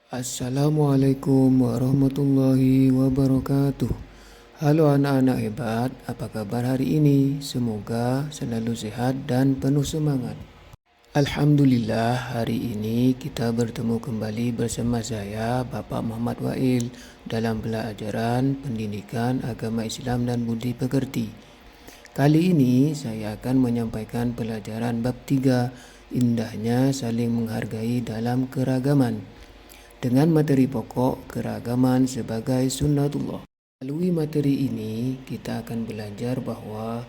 Assalamualaikum warahmatullahi wabarakatuh. Halo anak-anak hebat, apa kabar hari ini? Semoga selalu sehat dan penuh semangat. Alhamdulillah, hari ini kita bertemu kembali bersama saya, Bapak Muhammad Wail, dalam pelajaran pendidikan agama Islam dan budi pekerti. Kali ini saya akan menyampaikan pelajaran bab 3, indahnya saling menghargai dalam keragaman, dengan materi pokok keragaman sebagai sunnatullah. Melalui materi ini, kita akan belajar bahwa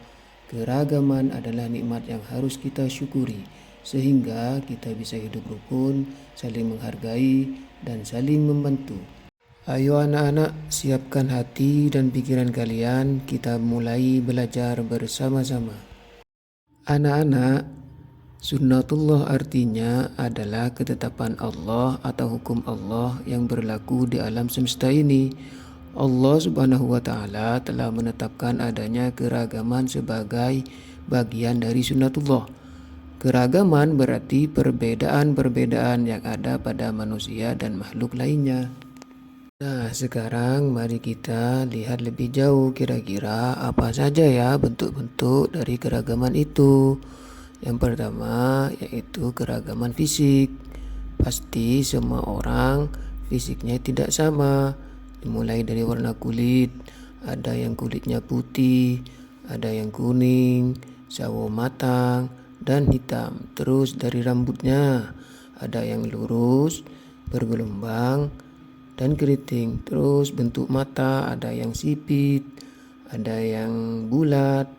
keragaman adalah nikmat yang harus kita syukuri, sehingga kita bisa hidup rukun, saling menghargai, dan saling membantu. Ayo anak-anak, siapkan hati dan pikiran kalian, kita mulai belajar bersama-sama. Anak-anak, sunnatullah artinya adalah ketetapan Allah atau hukum Allah yang berlaku di alam semesta ini. Allah Subhanahu wa Ta'ala telah menetapkan adanya keragaman sebagai bagian dari sunnatullah. Keragaman berarti perbedaan-perbedaan yang ada pada manusia dan makhluk lainnya. Nah, sekarang mari kita lihat lebih jauh kira-kira apa saja ya bentuk-bentuk dari keragaman itu. Yang pertama yaitu keragaman fisik. Pasti semua orang fisiknya tidak sama. Dimulai dari warna kulit, ada yang kulitnya putih, ada yang kuning, sawo matang, dan hitam. Terus dari rambutnya, ada yang lurus, bergelombang, dan keriting. Terus bentuk mata, ada yang sipit, ada yang bulat.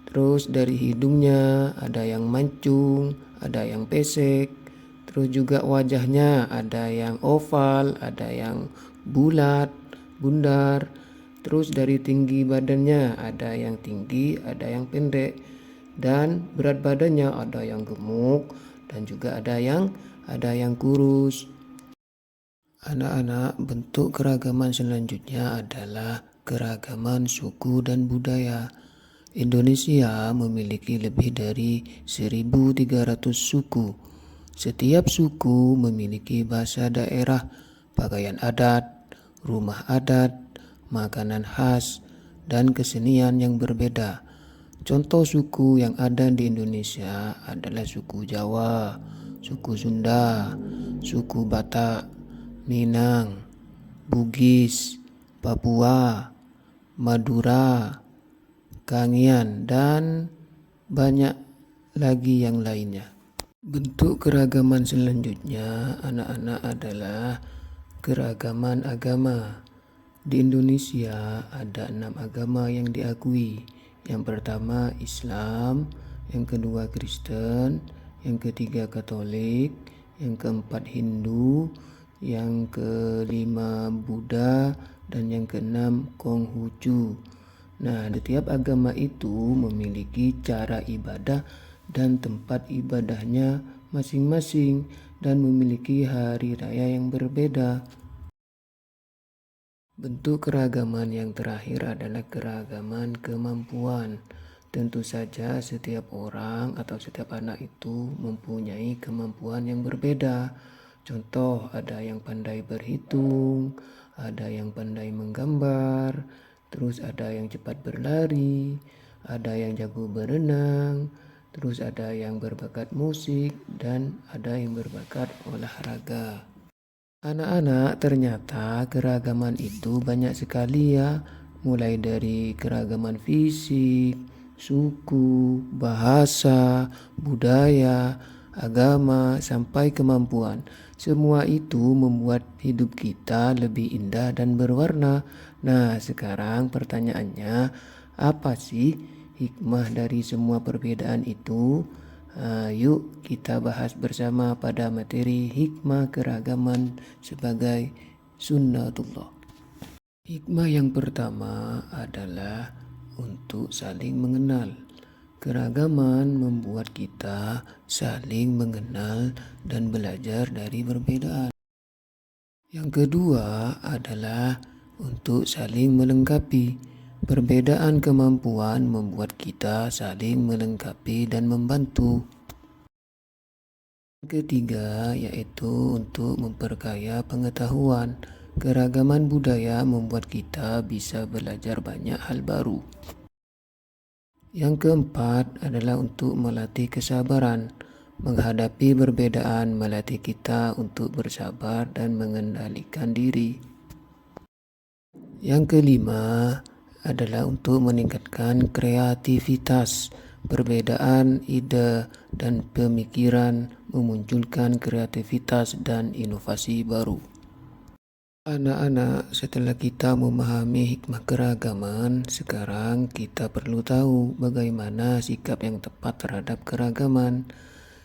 Terus dari hidungnya ada yang mancung, ada yang pesek. Terus juga wajahnya ada yang oval, ada yang bulat, bundar. Terus dari tinggi badannya ada yang tinggi, ada yang pendek. Dan berat badannya ada yang gemuk dan juga ada yang kurus. Anak-anak, bentuk keragaman selanjutnya adalah keragaman suku dan budaya. Indonesia memiliki lebih dari 1.300 suku. Setiap suku memiliki bahasa daerah, pakaian adat, rumah adat, makanan khas, dan kesenian yang berbeda. Contoh suku yang ada di Indonesia adalah suku Jawa, suku Sunda, suku Batak, Minang, Bugis, Papua, Madura, Kangean, dan banyak lagi yang lainnya. Bentuk keragaman selanjutnya anak-anak adalah keragaman agama. Di Indonesia ada 6 agama yang diakui. Yang pertama Islam, yang kedua Kristen, yang ketiga Katolik, yang keempat Hindu, yang kelima Buddha, dan yang keenam Konghucu. Nah, setiap agama itu memiliki cara ibadah dan tempat ibadahnya masing-masing dan memiliki hari raya yang berbeda. Bentuk keragaman yang terakhir adalah keragaman kemampuan. Tentu saja setiap orang atau setiap anak itu mempunyai kemampuan yang berbeda. Contoh, ada yang pandai berhitung, ada yang pandai menggambar, terus ada yang cepat berlari, ada yang jago berenang, terus ada yang berbakat musik, dan ada yang berbakat olahraga. Anak-anak, ternyata keragaman itu banyak sekali ya, mulai dari keragaman fisik, suku, bahasa, budaya, agama, sampai kemampuan. Semua itu membuat hidup kita lebih indah dan berwarna. Nah, sekarang pertanyaannya, apa sih hikmah dari semua perbedaan itu? Yuk kita bahas bersama pada materi hikmah keragaman sebagai sunnatullah. Hikmah yang pertama adalah untuk saling mengenal. Keragaman membuat kita saling mengenal dan belajar dari perbedaan. Yang kedua adalah untuk saling melengkapi. Perbedaan kemampuan membuat kita saling melengkapi dan membantu. Ketiga, yaitu untuk memperkaya pengetahuan. Keragaman budaya membuat kita bisa belajar banyak hal baru. Yang keempat adalah untuk melatih kesabaran. Menghadapi perbedaan melatih kita untuk bersabar dan mengendalikan diri. Yang kelima adalah untuk meningkatkan kreativitas. Perbedaan ide dan pemikiran memunculkan kreativitas dan inovasi baru. Anak-anak, setelah kita memahami hikmah keragaman, sekarang kita perlu tahu bagaimana sikap yang tepat terhadap keragaman.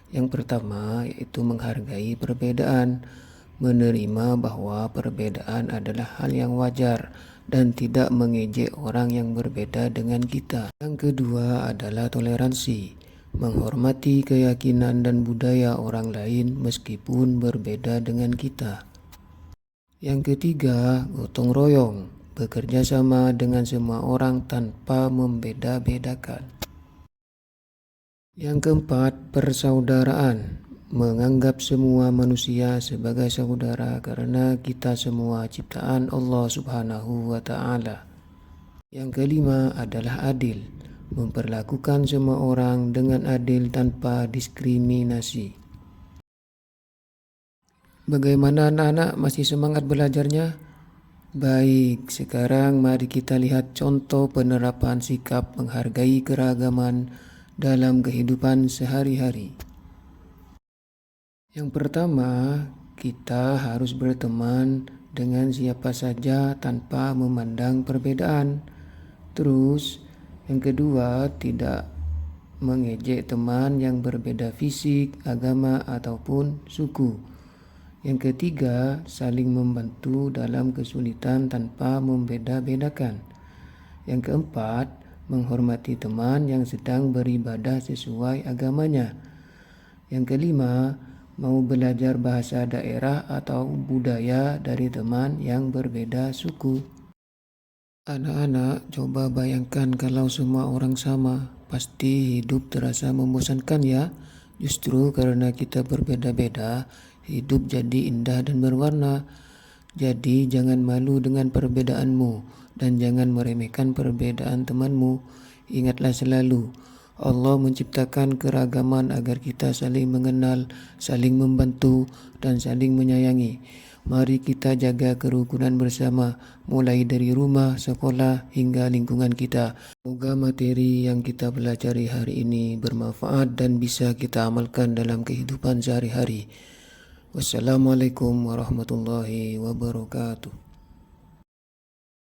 Yang pertama yaitu menghargai perbedaan, menerima bahwa perbedaan adalah hal yang wajar dan tidak mengejek orang yang berbeda dengan kita. Yang kedua adalah toleransi, menghormati keyakinan dan budaya orang lain meskipun berbeda dengan kita. Yang ketiga, gotong royong, bekerja sama dengan semua orang tanpa membeda-bedakan. Yang keempat, persaudaraan, menganggap semua manusia sebagai saudara karena kita semua ciptaan Allah Subhanahu wa Ta'ala. Yang kelima adalah adil, memperlakukan semua orang dengan adil tanpa diskriminasi. Bagaimana anak-anak, masih semangat belajarnya? Baik, sekarang mari kita lihat contoh penerapan sikap menghargai keragaman dalam kehidupan sehari-hari. Yang pertama, kita harus berteman dengan siapa saja tanpa memandang perbedaan. Terus, yang kedua, tidak mengejek teman yang berbeda fisik, agama, ataupun suku. Yang ketiga, saling membantu dalam kesulitan tanpa membeda-bedakan. Yang keempat, menghormati teman yang sedang beribadah sesuai agamanya. Yang kelima, mau belajar bahasa daerah atau budaya dari teman yang berbeda suku. Anak-anak, coba bayangkan kalau semua orang sama, pasti hidup terasa membosankan ya. Justru karena kita berbeda-beda, hidup jadi indah dan berwarna. Jadi jangan malu dengan perbedaanmu dan jangan meremehkan perbedaan temanmu. Ingatlah selalu, Allah menciptakan keragaman agar kita saling mengenal, saling membantu, dan saling menyayangi. Mari kita jaga kerukunan bersama, mulai dari rumah, sekolah, hingga lingkungan kita. Semoga materi yang kita pelajari hari ini bermanfaat dan bisa kita amalkan dalam kehidupan sehari-hari. Wassalamualaikum warahmatullahi wabarakatuh.